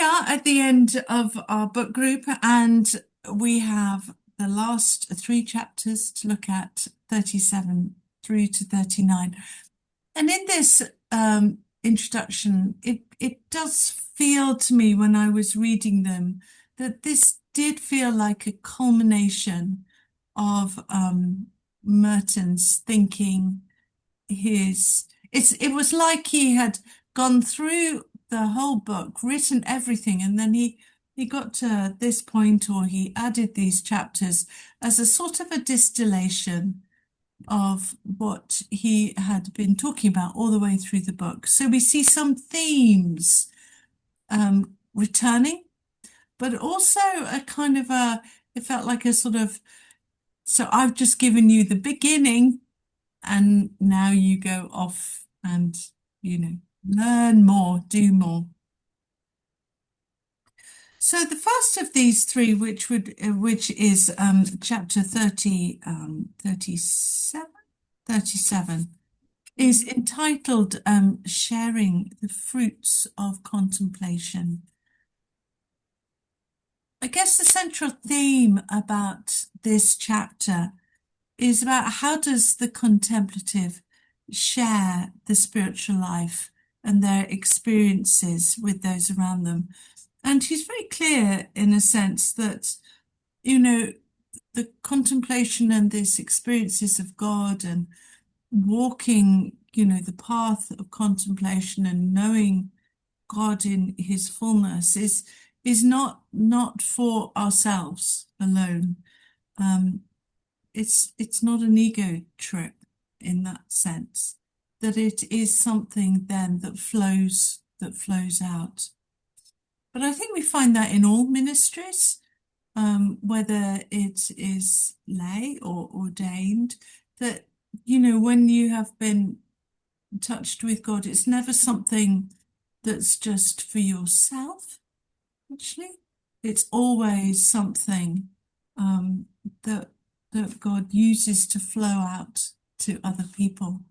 are at the end of our book group, and we have the last three chapters to look at, 37 through to 39. And in this introduction, it does feel to me when I was reading them that this did feel like a culmination of Merton's thinking. It was like he had gone through the whole book, written everything, and then he got to this point, or he added these chapters as a sort of a distillation of what he had been talking about all the way through the book. So we see some themes returning, but also a kind of it felt like a sort of, so I've just given you the beginning, and now you go off and, learn more, do more. So the first of these three, which is chapter 37, is entitled Sharing the Fruits of Contemplation. I guess the central theme about this chapter is about how does the contemplative share the spiritual life and their experiences with those around them. And he's very clear in a sense that, the contemplation and these experiences of God and walking, the path of contemplation and knowing God in his fullness is not for ourselves alone. It's not an ego trip in that sense, that it is something then that flows out. But I think we find that in all ministries, whether it is lay or ordained, that, when you have been touched with God, it's never something that's just for yourself, actually. It's always something that God uses to flow out to other people.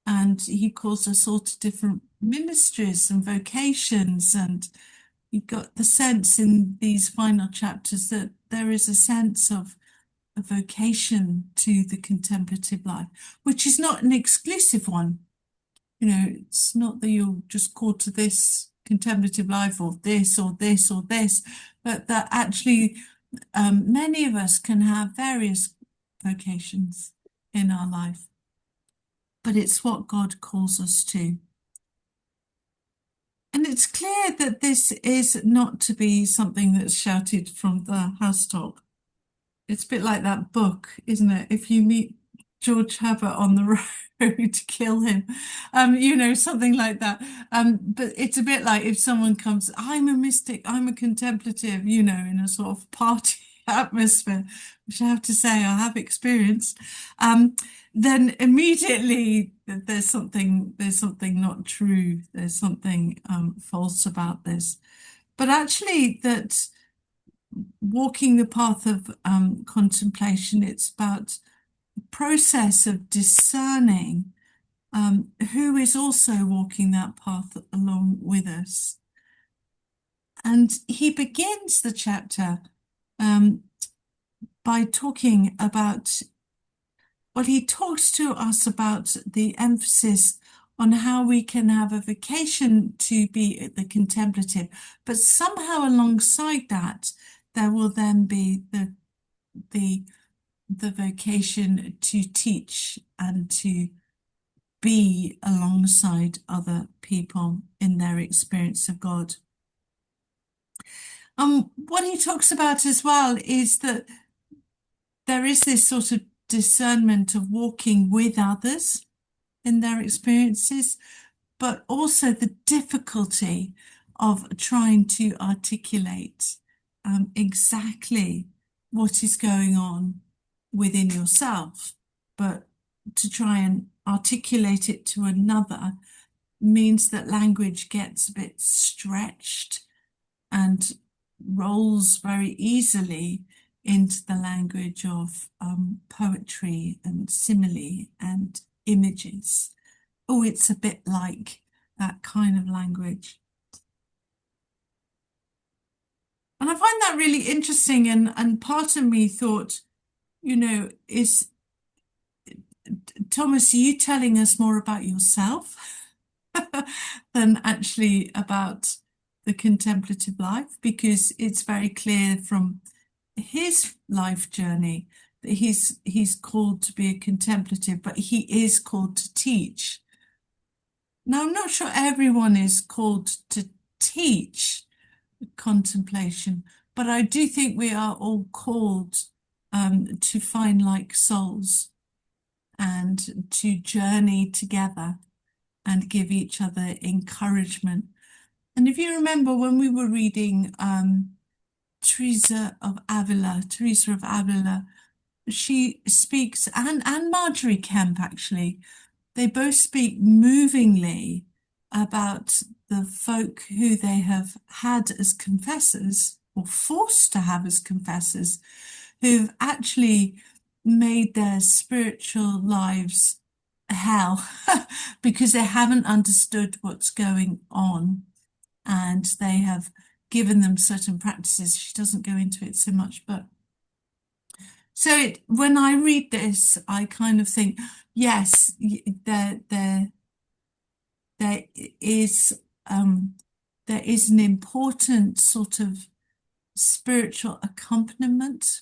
And he calls us all to different ministries and vocations, and you got the sense in these final chapters that there is a sense of a vocation to the contemplative life, which is not an exclusive one. It's not that you're just called to this contemplative life or this or this or this, but that actually many of us can have various vocations in our life. But it's what God calls us to. And it's clear that this is not to be something that's shouted from the housetop. It's a bit like that book, isn't it? If you meet George Herbert on the road, kill him, something like that. But it's a bit like if someone comes, I'm a mystic, I'm a contemplative, in a sort of party atmosphere, which I have to say I have experienced, then immediately there's something not true. There's something false about this. But actually, that walking the path of contemplation, it's about the process of discerning who is also walking that path along with us. And he begins the chapter by talking about, well, he talks to us about the emphasis on how we can have a vocation to be the contemplative, but somehow alongside that, there will then be the vocation to teach and to be alongside other people in their experience of God. What he talks about as well is that there is this sort of discernment of walking with others in their experiences, but also the difficulty of trying to articulate exactly what is going on within yourself, but to try and articulate it to another means that language gets a bit stretched and rolls very easily into the language of poetry and simile and images. Oh, it's a bit like that kind of language. that really interesting, and part of me thought, is Thomas, are you telling us more about yourself than actually about the contemplative life? Because it's very clear from his life journey that he's called to be a contemplative, but he is called to teach. Now, I'm not sure everyone is called to teach contemplation, but I do think we are all called to find like souls and to journey together and give each other encouragement. And if you remember when we were reading Teresa of Avila, she speaks, and Marjorie Kemp actually, they both speak movingly about the folk who they have had as confessors or forced to have as confessors, who've actually made their spiritual lives hell because they haven't understood what's going on, and they have given them certain practices. She doesn't go into it so much, but so when I read this, I kind of think, yes, there is there is an important sort of spiritual accompaniment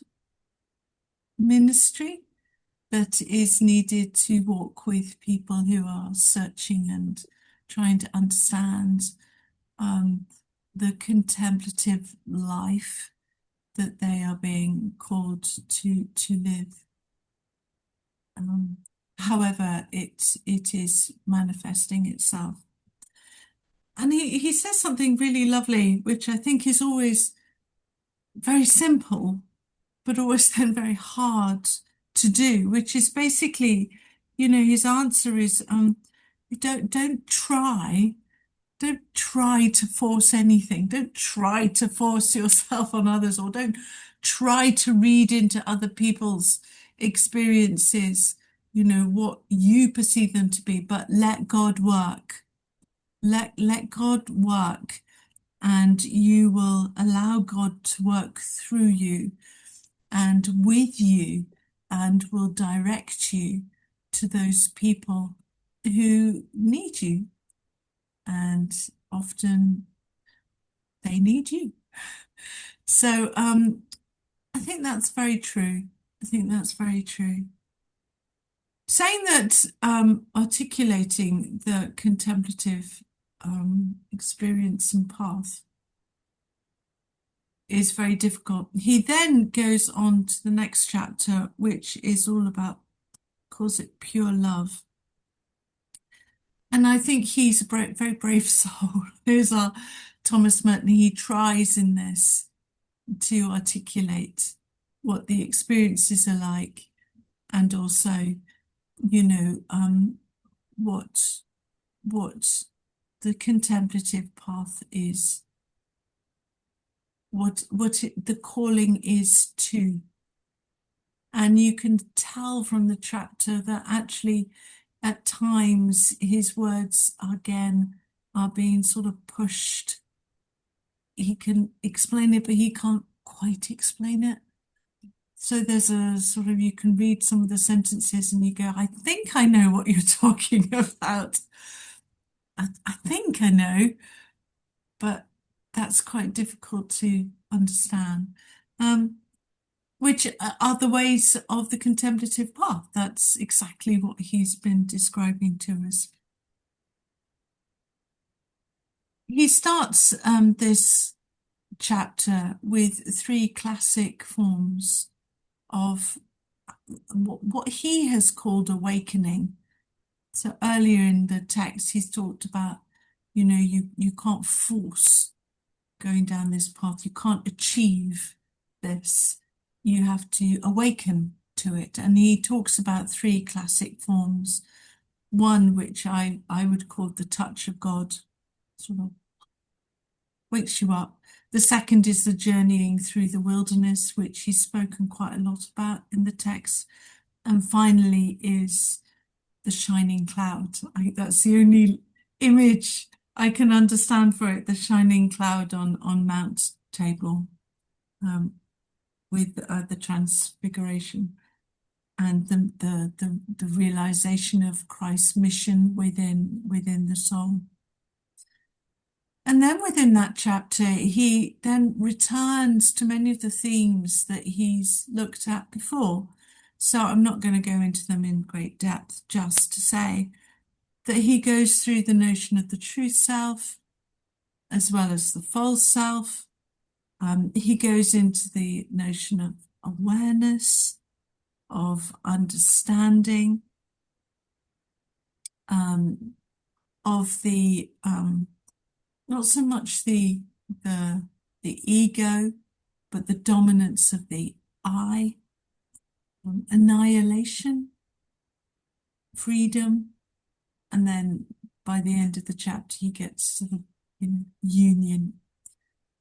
ministry that is needed to walk with people who are searching and trying to understand the contemplative life that they are being called to live. However it is manifesting itself. And he says something really lovely, which I think is always very simple, but always then very hard to do, which is basically, his answer is, don't try to force anything. Don't try to force yourself on others, or don't try to read into other people's experiences, what you perceive them to be, but let God work. Let God work, and you will allow God to work through you and with you, and will direct you to those people who need you. And often they need you. So I think that's very true. I think that's very true. Saying that articulating the contemplative experience and path is very difficult. He then goes on to the next chapter, which is all about, calls it pure love. And I think he's a very brave soul. There's our Thomas Merton. He tries in this to articulate what the experiences are like, and also, what the contemplative path is, what the calling is to. And you can tell from the chapter that actually at times his words again are being sort of pushed. He can explain it, but he can't quite explain it. So there's a sort of, you can read some of the sentences and you go, I think I know what you're talking about. I think I know, but that's quite difficult to understand. Which are the ways of the contemplative path. That's exactly what he's been describing to us. He starts this chapter with three classic forms of what he has called awakening. So earlier in the text, he's talked about, you can't force going down this path. You can't achieve this. You have to awaken to it. And he talks about three classic forms. One, which I would call the touch of God, sort of wakes you up. The second is the journeying through the wilderness, which he's spoken quite a lot about in the text. And finally is the shining cloud. I think that's the only image I can understand for it, the shining cloud on Mount Tabor. um, with the transfiguration and the realization of Christ's mission within the soul. And then within that chapter, he then returns to many of the themes that he's looked at before. So I'm not going to go into them in great depth, just to say that he goes through the notion of the true self as well as the false self. He goes into the notion of awareness, of understanding, of the not so much the ego, but the dominance of the I, annihilation, freedom, and then by the end of the chapter he gets sort of union.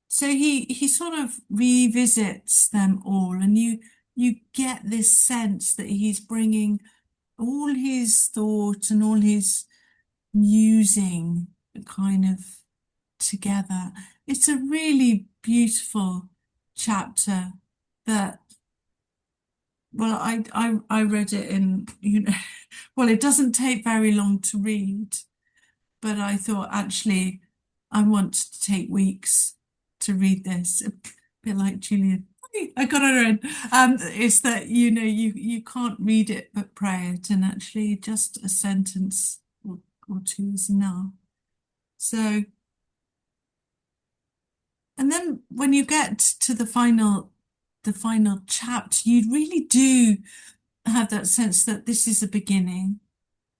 So he sort of revisits them all, and you get this sense that he's bringing all his thought and all his musing kind of together. It's a really beautiful chapter that, well, I read it in, well, it doesn't take very long to read, but I thought actually I want to take weeks to read this. A bit like Julian. I got it in. It's that, you can't read it but pray it, and actually just a sentence or two is enough. So, and then when you get to the final chapter, you really do have that sense that this is a beginning.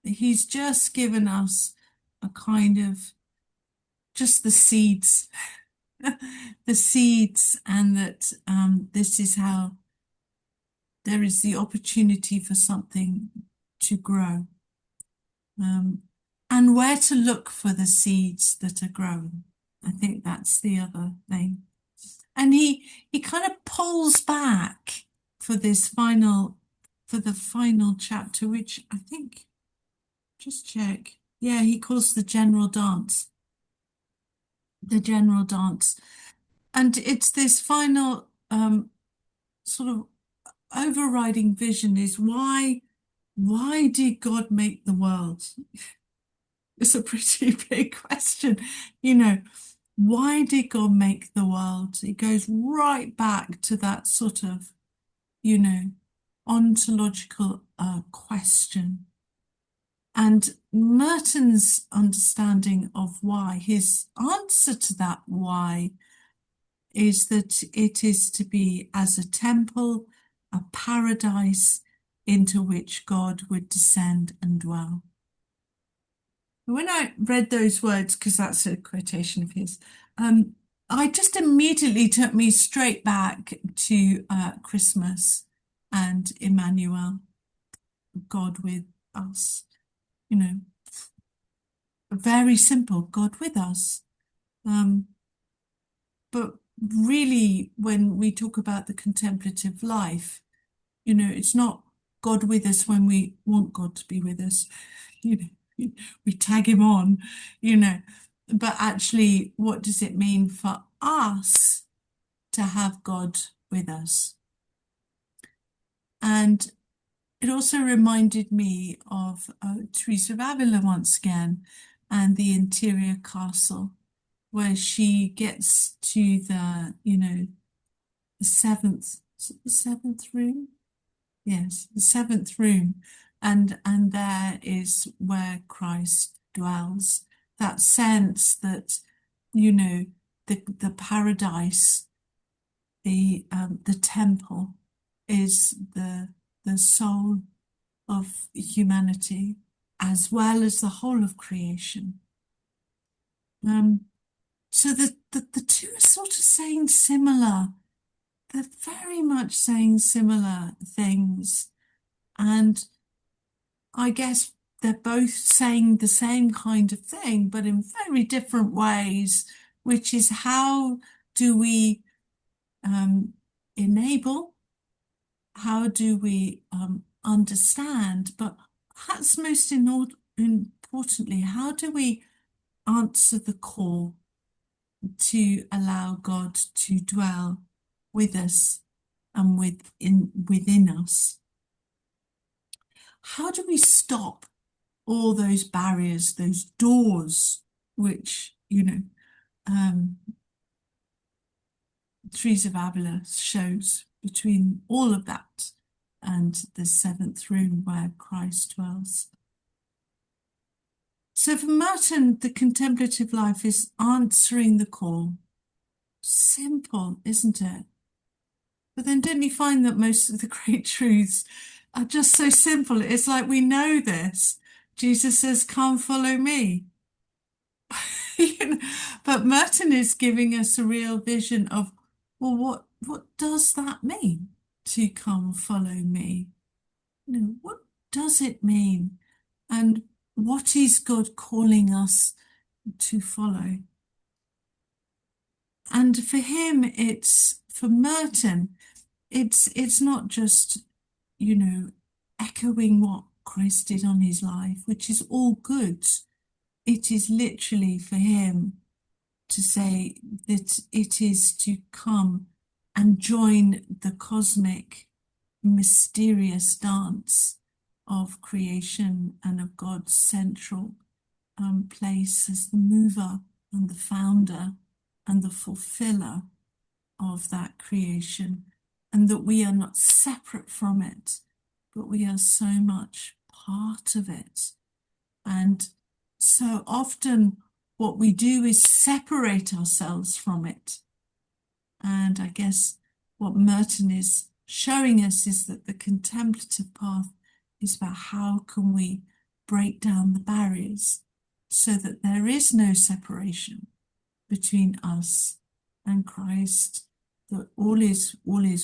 He's just given us a kind of just the seeds, the seeds, and that this is how there is the opportunity for something to grow, and where to look for the seeds that are growing. I think that's the other thing. And he kind of pulls back for the final chapter, which I think, just check. Yeah, he calls the general dance. The general dance. And it's this final sort of overriding vision is why did God make the world? It's a pretty big question, why did God make the world? It goes right back to that sort of, ontological question. And Merton's understanding of why, his answer to that why, is that it is to be as a temple, a paradise into which God would descend and dwell. When I read those words, because that's a quotation of his, I just immediately took me straight back to Christmas and Emmanuel, God with us. Very simple, God with us. But really, when we talk about the contemplative life, it's not God with us when we want God to be with us. We tag him on, but actually, what does it mean for us to have God with us? And it also reminded me of Teresa of Avila once again, and the interior castle, where she gets to the seventh room. Yes, the seventh room, and there is where Christ dwells. That sense that the paradise, the temple, is the soul of humanity as well as the whole of creation. So the two are sort of saying similar. They're very much saying similar things. And I guess they're both saying the same kind of thing, but in very different ways, which is how do we enable, how do we understand, but perhaps most importantly, how do we answer the call to allow God to dwell with us and within us. How do we stop all those barriers, those doors, which, Trees of Avila shows between all of that and the seventh room where Christ dwells? So for Merton, the contemplative life is answering the call. Simple, isn't it? But then don't you find that most of the great truths are just so simple? It's like we know this. Jesus says, come follow me. But Merton is giving us a real vision of, well, what does that mean to come follow me? What does it mean? And what is God calling us to follow? And for him, for Merton, it's not just, echoing what Christ did on his life, which is all good. It is literally for him to say that it is to come and join the cosmic, mysterious dance of creation and of God's central place as the mover and the founder and the fulfiller of that creation, and that we are not separate from it, but we are so much part of it. And so often what we do is separate ourselves from it. And I guess what Merton is showing us is that the contemplative path is about how can we break down the barriers so that there is no separation between us and Christ, that all is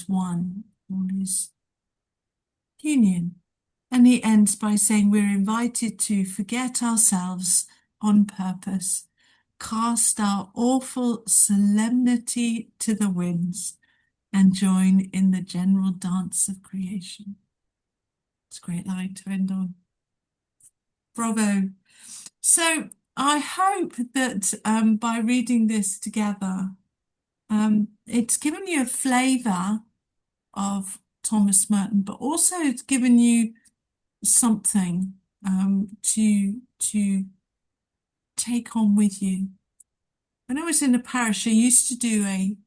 one, all is union. And he ends by saying we're invited to forget ourselves on purpose, cast our awful solemnity to the winds, and join in the general dance of creation. It's a great line to end on. Bravo. So I hope that by reading this together, it's given you a flavour of Thomas Merton, but also it's given you something to take on with you. When I was in a parish, I used to do a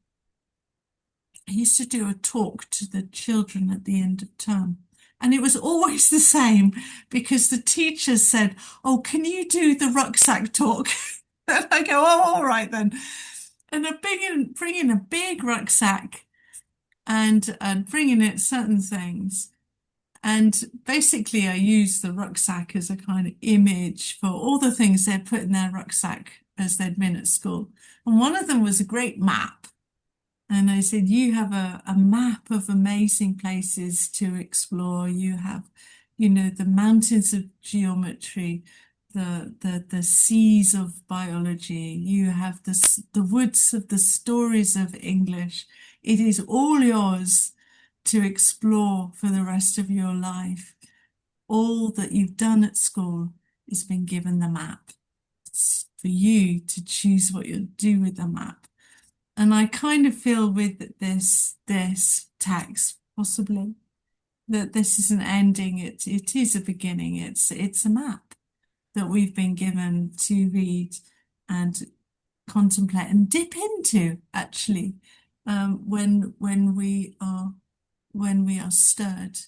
talk to the children at the end of term. And it was always the same because the teacher said, oh, can you do the rucksack talk? And I go, oh, all right then. And I bring in a big rucksack and bring in it certain things. And basically I use the rucksack as a kind of image for all the things they'd put in their rucksack as they'd been at school. And one of them was a great map. And I said, you have a map of amazing places to explore. You have, the mountains of geometry, the seas of biology. You have the woods of the stories of English. It is all yours to explore for the rest of your life. All that you've done at school has been given the map. It's for you to choose what you'll do with the map. And I kind of feel with this text, possibly, that this is an ending. It is a beginning. It's a map that we've been given to read and contemplate and dip into, actually, when we are stirred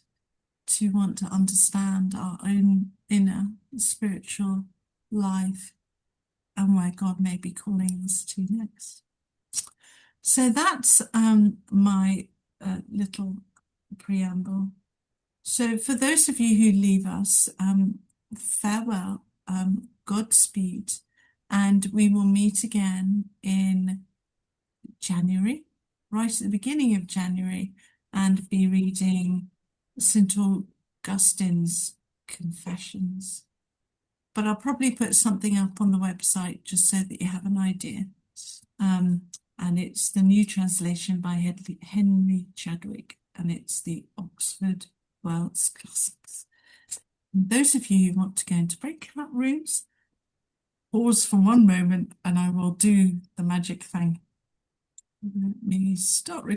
to want to understand our own inner spiritual life and where God may be calling us to next. So that's my little preamble. So for those of you who leave us, farewell, Godspeed, and we will meet again in January, right at the beginning of January, and be reading St. Augustine's Confessions. But I'll probably put something up on the website just so that you have an idea. And it's the new translation by Henry Chadwick, and it's the Oxford World's Classics. And those of you who want to go into breakout rooms, pause for one moment and I will do the magic thing. Let me start